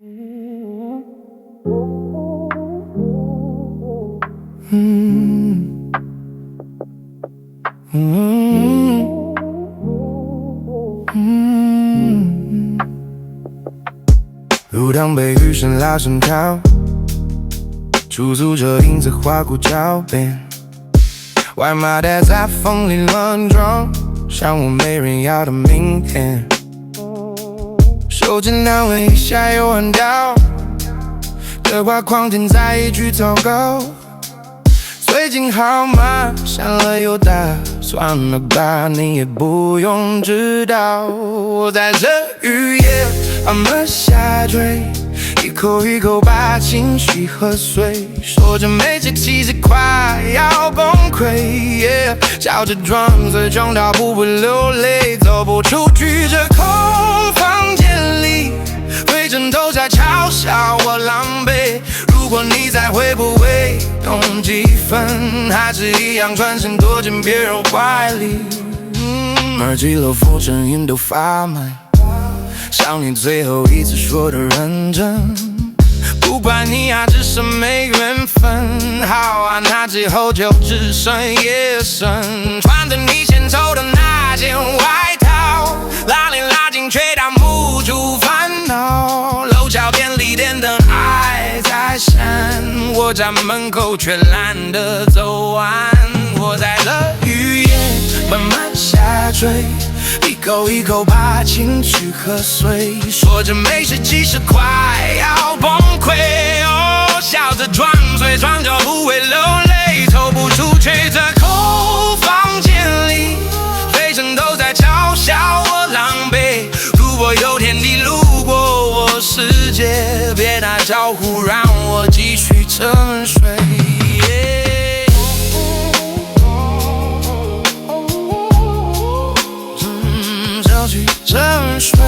路灯被雨声拉成条，出租车影子划过脚边，外马袋在风里乱撞，像我没人要的明天。手机难为一下又换掉，对话框填在一句糟糕。最近好吗？删了又打，算了吧，你也不用知道。我在这雨夜慢慢下坠，一口一口把情绪喝碎，说着没事其实快要崩溃，笑着装醉，装到不会流泪，走不出去这空房间里，灰尘都在嘲笑我狼狈。如果你在，会不会懂几分？还是一样转身躲进别人怀里，耳机漏风声音都发慢，像你最后一次说的认真。不怪你啊，只是没缘分。好啊，那之后就只剩夜深，穿着你先抽的那件外套，拉链拉紧吹到无处烦恼。楼桥便利店的爱在闪，我家门口却懒得走完。我在这雨夜慢慢下坠，一口一口把情绪喝碎，说着没事其实快要崩溃，笑着装醉，装着不会流泪，走不出去这空房间里，灰尘都在嘲笑我狼狈。如果有天你路过我世界，别打招呼，让我继续沉睡。继续沉睡。